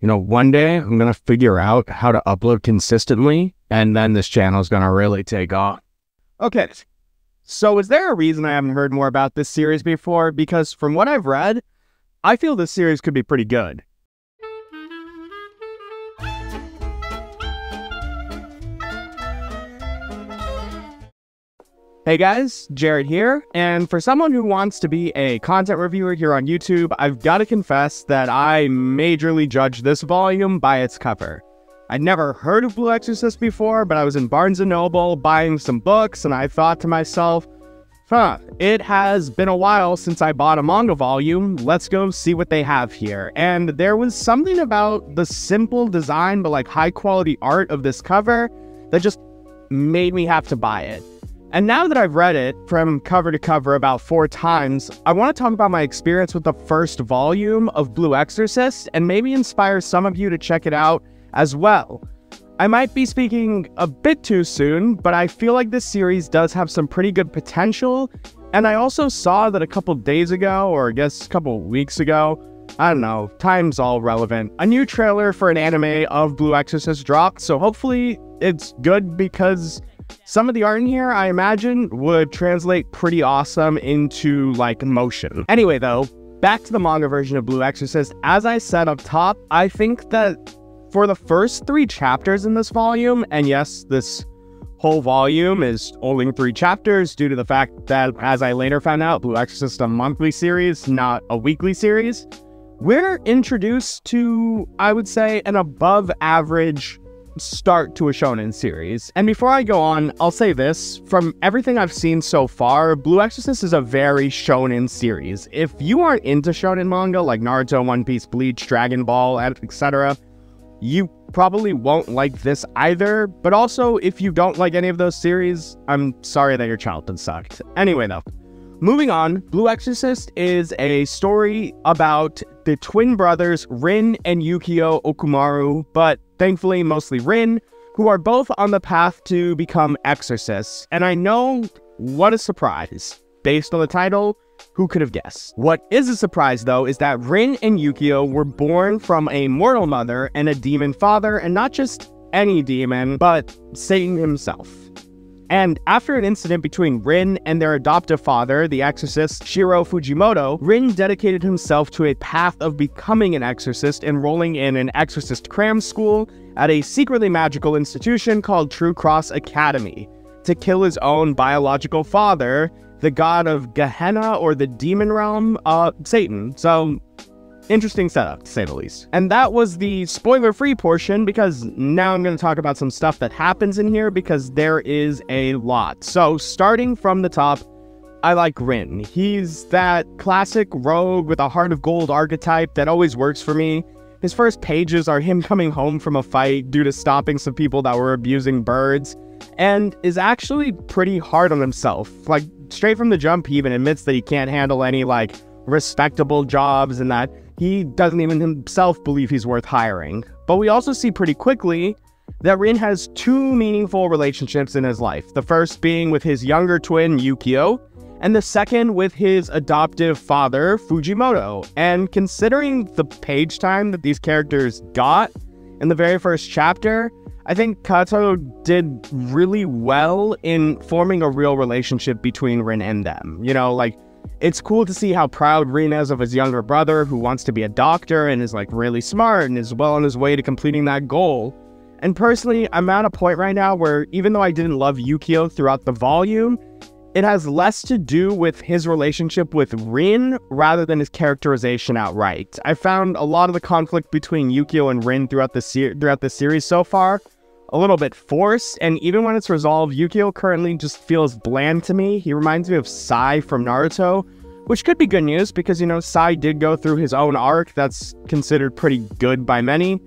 one day I'm going to figure out how to upload consistently, and then this channel is going to really take off. Okay, so is there a reason I haven't heard more about this series before? Because from what I've read, I feel this series could be pretty good. Hey guys, Jared here, and for someone who wants to be a content reviewer here on YouTube, I've got to confess that I majorly judge this volume by its cover. I'd never heard of Blue Exorcist before, but I was in Barnes & Noble buying some books, and I thought to myself, it has been a while since I bought a manga volume, let's go see what they have here. And there was something about the simple design but like high quality art of this cover that just made me have to buy it. And now that I've read it from cover to cover about 4 times, I want to talk about my experience with the first volume of Blue Exorcist and maybe inspire some of you to check it out as well. I might be speaking a bit too soon, but I feel like this series does have some pretty good potential. And I also saw that a couple days ago, or I guess a couple weeks ago, I don't know, time's all relevant, a new trailer for an anime of Blue Exorcist dropped, so hopefully it's good because some of the art in here, I imagine, would translate pretty awesome into, like, motion. Anyway, though, back to the manga version of Blue Exorcist. As I said up top, I think that for the first 3 chapters in this volume, and yes, this whole volume is only 3 chapters due to the fact that, as I later found out, Blue Exorcist is a monthly series, not a weekly series, we're introduced to, I would say, an above-average start to a shonen series. And before I go on, I'll say this, from everything I've seen so far, Blue Exorcist is a very shonen series. If you aren't into shonen manga like Naruto, One Piece, Bleach, Dragon Ball, etc., you probably won't like this either, but also if you don't like any of those series, I'm sorry that your childhood sucked. Anyway though, moving on, Blue Exorcist is a story about the twin brothers Rin and Yukio Okumaru, but thankfully mostly Rin, who are both on the path to become exorcists. And I know, what a surprise. Based on the title, who could have guessed? What is a surprise though is that Rin and Yukio were born from a mortal mother and a demon father, and not just any demon, but Satan himself. And after an incident between Rin and their adoptive father, the exorcist Shiro Fujimoto, Rin dedicated himself to a path of becoming an exorcist, enrolling in an exorcist cram school at a secretly magical institution called True Cross Academy, to kill his own biological father, the god of Gehenna, or the demon realm, Satan. So, interesting setup, to say the least. And that was the spoiler-free portion, because now I'm going to talk about some stuff that happens in here, because there is a lot. So, starting from the top, I like Rin. He's that classic rogue with a heart of gold archetype that always works for me. His first pages are him coming home from a fight due to stopping some people that were abusing birds, and is actually pretty hard on himself. Like, straight from the jump, he even admits that he can't handle any, like, respectable jobs, and that he doesn't even himself believe he's worth hiring. But we also see pretty quickly that Rin has 2 meaningful relationships in his life. The first being with his younger twin, Yukio, and the second with his adoptive father, Fujimoto. And considering the page time that these characters got in the very first chapter, I think Kato did really well in forming a real relationship between Rin and them. You know, like, it's cool to see how proud Rin is of his younger brother, who wants to be a doctor and is, like, really smart and is well on his way to completing that goal. And personally, I'm at a point right now where, even though I didn't love Yukio throughout the volume, it has less to do with his relationship with Rin rather than his characterization outright. I found a lot of the conflict between Yukio and Rin throughout the series so far a little bit forced, and even when it's resolved, Yukio currently just feels bland to me. He reminds me of Sai from Naruto, which could be good news because, you know, Sai did go through his own arc that's considered pretty good by many,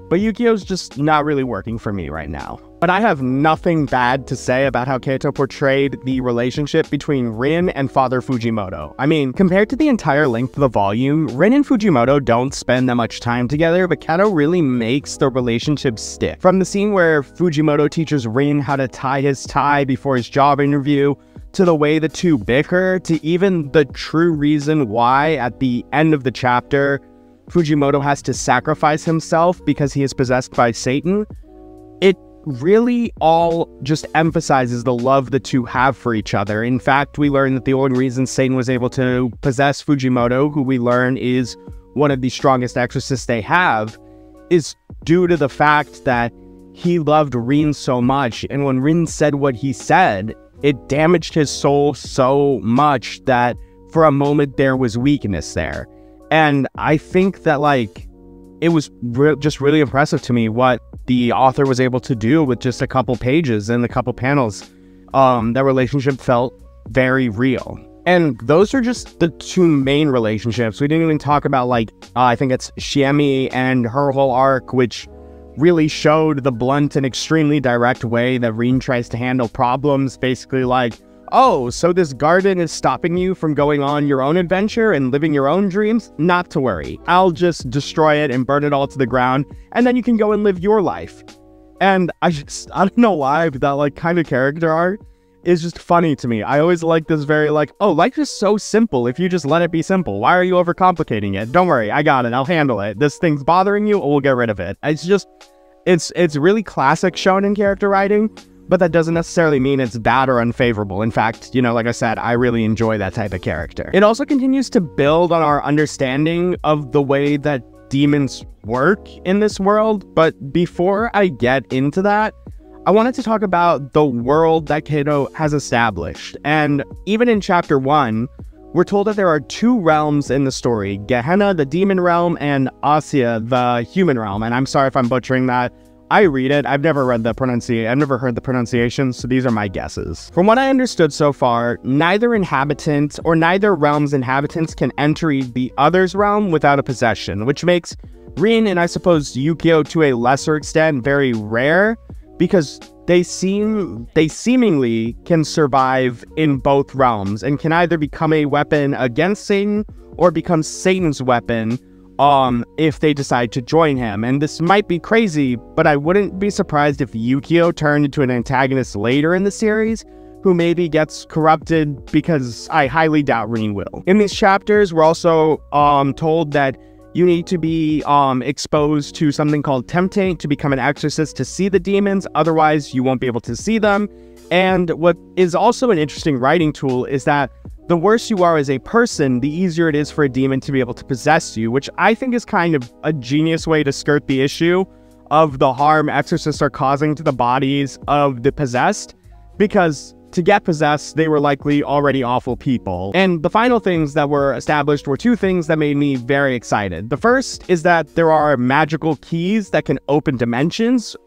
but Yukio's just not really working for me right now. But I have nothing bad to say about how Kato portrayed the relationship between Rin and Father Fujimoto. I mean, compared to the entire length of the volume, Rin and Fujimoto don't spend that much time together, but Kato really makes the relationship stick. From the scene where Fujimoto teaches Rin how to tie his tie before his job interview, to the way the two bicker, to even the true reason why at the end of the chapter Fujimoto has to sacrifice himself because he is possessed by Satan, it really all just emphasizes the love the two have for each other. In fact, we learn that the only reason Satan was able to possess Fujimoto, who we learn is one of the strongest exorcists they have, is due to the fact that he loved Rin so much, and when Rin said what he said, it damaged his soul so much that for a moment there was weakness there. And I think that, like, it was just really impressive to me what the author was able to do with just a couple pages and a couple panels. That relationship felt very real. And those are just the two main relationships. We didn't even talk about, like, I think it's Shiemi and her whole arc, which really showed the blunt and extremely direct way that Rin tries to handle problems. Basically like, oh, so this garden is stopping you from going on your own adventure and living your own dreams? Not to worry. I'll just destroy it and burn it all to the ground, and then you can go and live your life. And I don't know why, but that, like, kind of character art is just funny to me. I always like this very, like, oh, life is so simple if you just let it be simple. Why are you overcomplicating it? Don't worry, I got it. I'll handle it. This thing's bothering you, we'll get rid of it. It's just, it's really classic shonen character writing, but that doesn't necessarily mean it's bad or unfavorable. In fact, you know, like I said, I really enjoy that type of character. It also continues to build on our understanding of the way that demons work in this world. But before I get into that, I wanted to talk about the world that Kato has established. And even in chapter 1, we're told that there are two realms in the story: Gehenna, the demon realm, and Asya, the human realm. And I'm sorry if I'm butchering that. I read it. I've never heard the pronunciation, so these are my guesses. From what I understood so far, neither inhabitant or neither realm's inhabitants can enter the other's realm without a possession, which makes Rin and I suppose Yukio to a lesser extent very rare, because they seemingly can survive in both realms and can either become a weapon against Satan or become Satan's weapon if they decide to join him. And this might be crazy, but I wouldn't be surprised if Yukio turned into an antagonist later in the series, who maybe gets corrupted, because I highly doubt Rin will. In these chapters, we're also told that you need to be exposed to something called Temptate to become an exorcist to see the demons, otherwise you won't be able to see them. And what is also an interesting writing tool is that the worse you are as a person, the easier it is for a demon to be able to possess you, which I think is kind of a genius way to skirt the issue of the harm exorcists are causing to the bodies of the possessed, because to get possessed, they were likely already awful people. And the final things that were established were two things that made me very excited. The first is that there are magical keys that can open dimensions.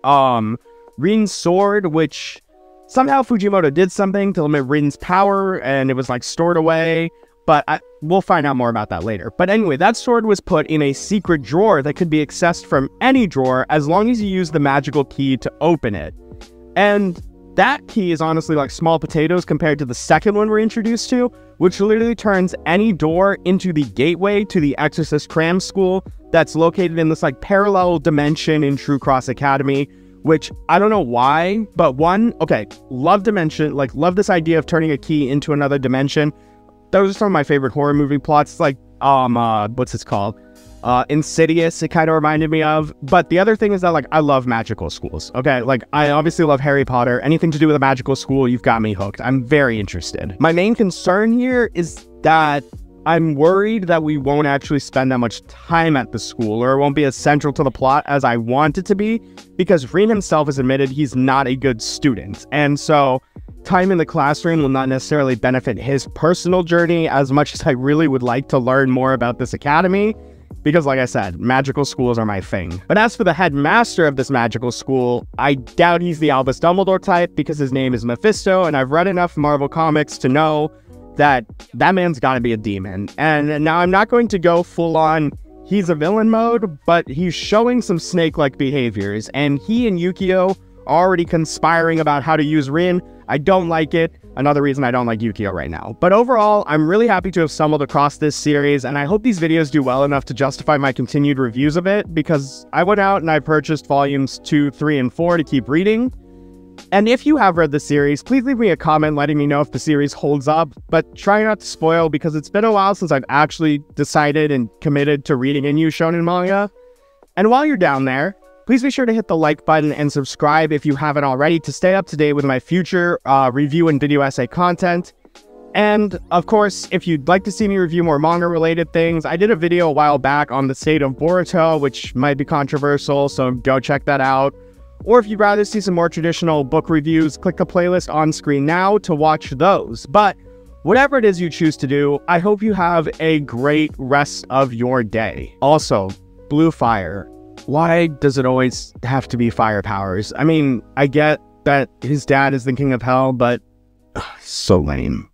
Rin's sword, which somehow Fujimoto did something to limit Rin's power, and it was like stored away, but we'll find out more about that later. But anyway, that sword was put in a secret drawer that could be accessed from any drawer as long as you use the magical key to open it. And that key is honestly like small potatoes compared to the second one we're introduced to, which literally turns any door into the gateway to the Exorcist Cram School that's located in this like parallel dimension in True Cross Academy, which I don't know why, but one, okay, love dimension, like love this idea of turning a key into another dimension. Those are some of my favorite horror movie plots. It's like, what's this called? Insidious, it kind of reminded me of. But the other thing is that, like, I love magical schools, okay? Like, I obviously love Harry Potter. Anything to do with a magical school, you've got me hooked. I'm very interested. My main concern here is that I'm worried that we won't actually spend that much time at the school, or it won't be as central to the plot as I want it to be, because Rin himself has admitted he's not a good student. And so time in the classroom will not necessarily benefit his personal journey as much as I really would like to learn more about this academy. Because like I said, magical schools are my thing. But as for the headmaster of this magical school, I doubt he's the Albus Dumbledore type, because his name is Mephisto, and I've read enough Marvel comics to know that that man's gotta be a demon. And now I'm not going to go full on he's a villain mode, but he's showing some snake-like behaviors, and he and Yukio are already conspiring about how to use Rin. I don't like it. Another reason I don't like Yukio right now. But overall, I'm really happy to have stumbled across this series, and I hope these videos do well enough to justify my continued reviews of it, because I went out and I purchased volumes 2, 3, and 4 to keep reading. And if you have read the series, please leave me a comment letting me know if the series holds up, but try not to spoil because it's been a while since I've actually decided and committed to reading a new shonen manga. And while you're down there, please be sure to hit the like button and subscribe if you haven't already to stay up to date with my future review and video essay content. And of course, if you'd like to see me review more manga related things, I did a video a while back on the state of Boruto, which might be controversial, so go check that out. Or if you'd rather see some more traditional book reviews, click the playlist on screen now to watch those. But whatever it is you choose to do, I hope you have a great rest of your day. Also, blue fire. Why does it always have to be fire powers? I mean, I get that his dad is the king of hell, but so lame.